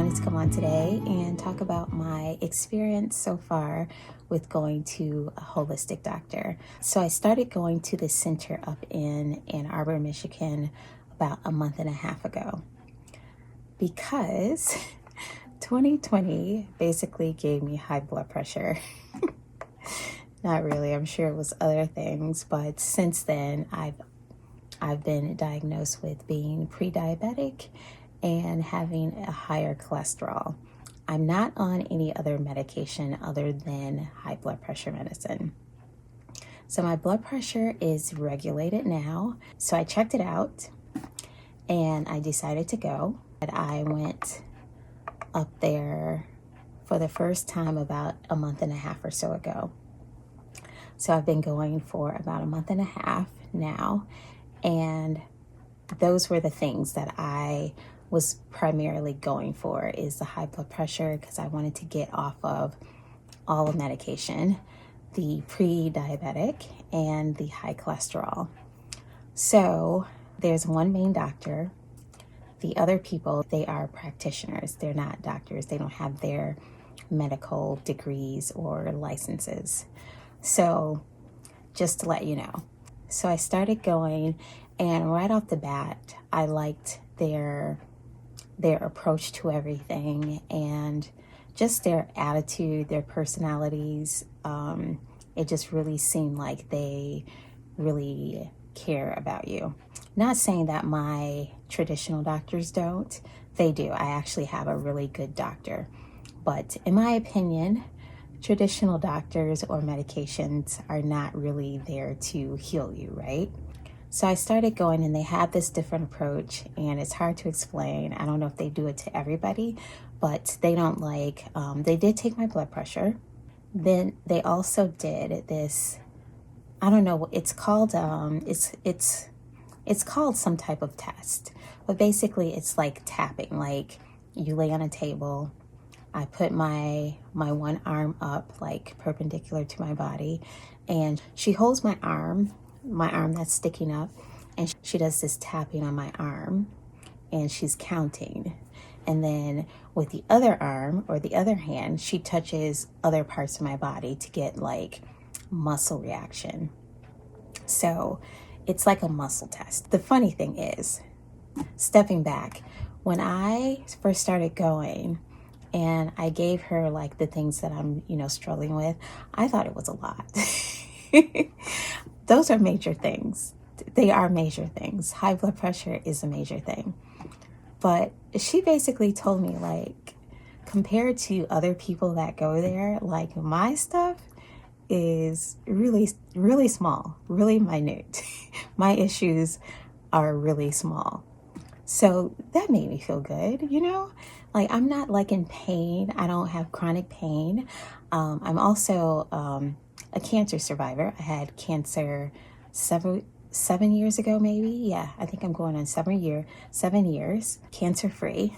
wanted to come on today and talk about my experience so far with going to a holistic doctor. So I started going to this center up in Ann Arbor, Michigan about a month and a half ago because 2020 basically gave me high blood pressure. Not really, I'm sure it was other things, but since then I've been diagnosed with being pre-diabetic and having a higher cholesterol. I'm not on any other medication other than high blood pressure medicine. So my blood pressure is regulated now. So I checked it out and I decided to go. I went up there for the first time about a month and a half or so ago. So I've been going for about a month and a half now. And those were the things that I was primarily going for, is the high blood pressure, because I wanted to get off of all the medication, the pre-diabetic, and the high cholesterol. So there's one main doctor. The other people, they are practitioners. They're not doctors. They don't have their medical degrees or licenses. So just to let you know. So I started going, and right off the bat, I liked their approach to everything and just their attitude, their personalities. It just really seemed like they really care about you. Not saying that my traditional doctors don't. They do. I actually have a really good doctor. But in my opinion, traditional doctors or medications are not really there to heal you, right? So I started going, and they have this different approach, and it's hard to explain. I don't know if they do it to everybody, but they don't like, they did take my blood pressure. Then they also did this, I don't know, it's called, it's called some type of test, but basically it's like tapping. Like you lay on a table, I put my one arm up like perpendicular to my body, and she holds my arm that's sticking up, and she does this tapping on my arm, and she's counting. And then with the other arm or the other hand, she touches other parts of my body to get like muscle reaction. So it's like a muscle test. The funny thing is, stepping back, when I first started going and I gave her like the things that I'm, struggling with, I thought it was a lot. Those are major things. They are major things. High blood pressure is a major thing. But she basically told me, like, compared to other people that go there, like my stuff is really, really small, really minute. My issues are really small. So that made me feel good, Like I'm not like in pain. I don't have chronic pain. I'm also a cancer survivor. I had cancer 7 years ago, maybe. Yeah, I think I'm going on 7 years, cancer free.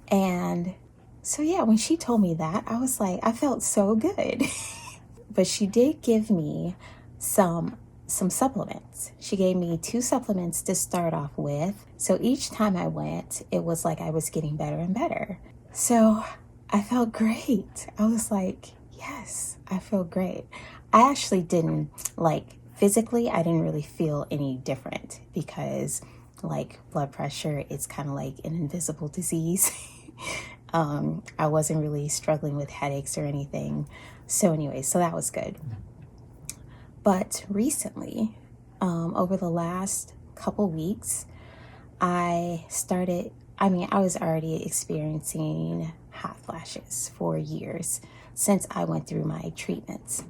And so yeah, when she told me that, I was like, I felt so good. But she did give me some supplements. She gave me 2 supplements to start off with. So each time I went, it was like I was getting better and better. So I felt great. I was like, yes, I feel great. I actually didn't, like, physically, I didn't really feel any different because, like, blood pressure, it's kind of like an invisible disease. I wasn't really struggling with headaches or anything. So anyway, so that was good. But recently, over the last couple weeks, I was already experiencing hot flashes for years. Since I went through my treatments,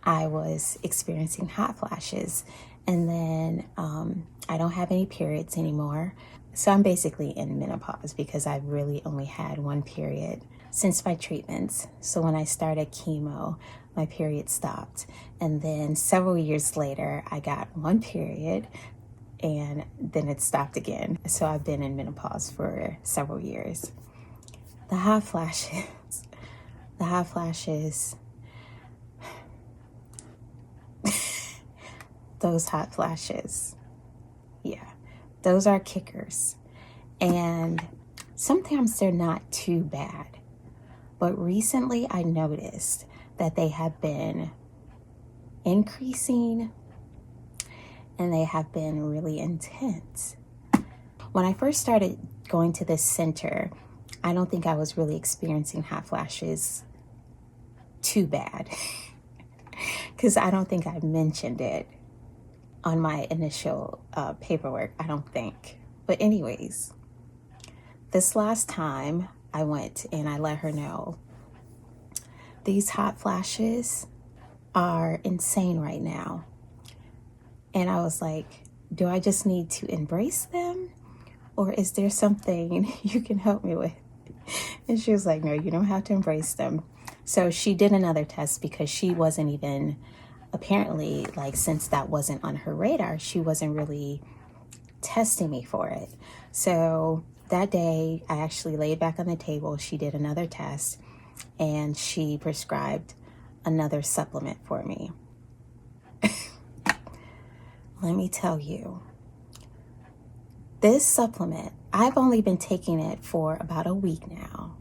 I was experiencing hot flashes, and then I don't have any periods anymore. So I'm basically in menopause because I've really only had one period since my treatments. So when I started chemo, my period stopped. And then several years later, I got one period, and then it stopped again. So I've been in menopause for several years. The hot flashes, those hot flashes, yeah, those are kickers. And sometimes they're not too bad. But recently I noticed that they have been increasing and they have been really intense. When I first started going to this center, I don't think I was really experiencing hot flashes too bad because I don't think I mentioned it on my initial paperwork, I don't think. But anyways, this last time I went and I let her know these hot flashes are insane right now. And I was like, do I just need to embrace them? Or is there something you can help me with? And she was like, no, you don't have to embrace them. So she did another test because she wasn't even, apparently, like, since that wasn't on her radar, she wasn't really testing me for it. So that day I actually laid back on the table. She did another test and she prescribed another supplement for me. Let me tell you, this supplement, I've only been taking it for about a week now.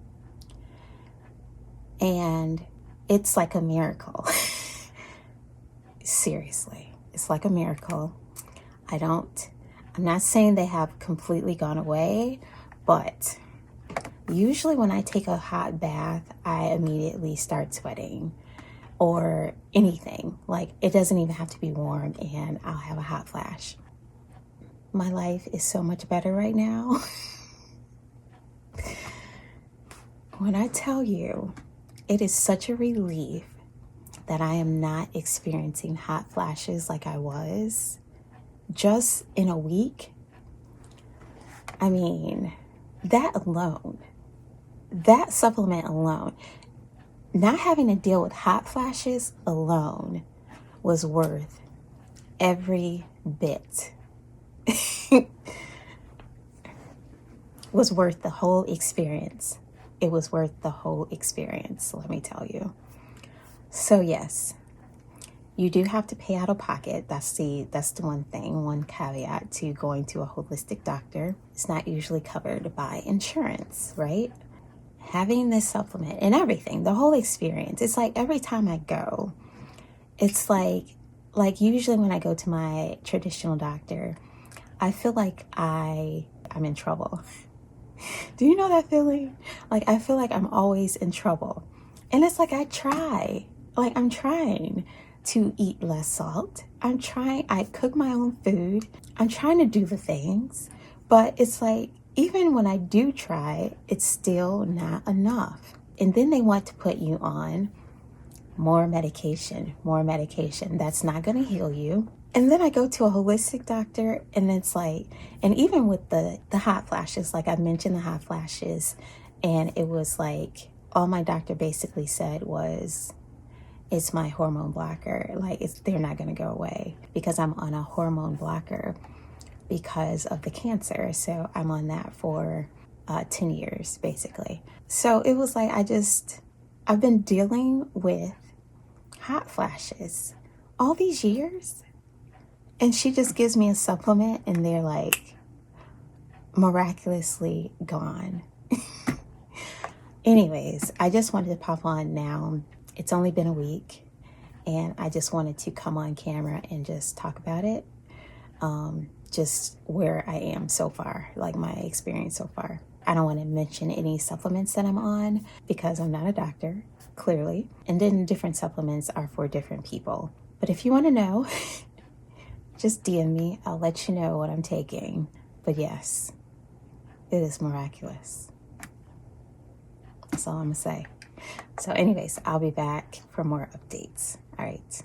And it's like a miracle. Seriously, it's like a miracle. I'm not saying they have completely gone away, but usually when I take a hot bath, I immediately start sweating or anything. Like, it doesn't even have to be warm and I'll have a hot flash. My life is so much better right now. When I tell you, it is such a relief that I am not experiencing hot flashes like I was just in a week. I mean, that alone, that supplement alone, not having to deal with hot flashes alone was worth every bit. Was worth the whole experience. It was worth the whole experience, let me tell you. So yes, you do have to pay out of pocket. That's the one caveat to going to a holistic doctor. It's not usually covered by insurance, right? Having this supplement and everything, the whole experience, it's like every time I go, it's like usually when I go to my traditional doctor, I feel like I'm in trouble. Do you know that feeling? Like, I feel like I'm always in trouble. And it's like I'm trying to eat less salt. I cook my own food. I'm trying to do the things. But it's like, even when I do try, it's still not enough. And then they want to put you on more medication. That's not going to heal you. And then I go to a holistic doctor and it's like, and even with the hot flashes, like I mentioned the hot flashes, and it was like, all my doctor basically said was, it's my hormone blocker. Like, they're not going to go away because I'm on a hormone blocker because of the cancer. So I'm on that for 10 years, basically. So it was like, I've been dealing with hot flashes all these years. And she just gives me a supplement and they're like miraculously gone. Anyways, I just wanted to pop on now. It's only been a week and I just wanted to come on camera and just talk about it. Just where I am so far, like my experience so far. I don't want to mention any supplements that I'm on because I'm not a doctor, clearly. And then different supplements are for different people. But if you want to know, just DM me. I'll let you know what I'm taking. But yes, it is miraculous. That's all I'm going to say. So anyways, I'll be back for more updates. All right.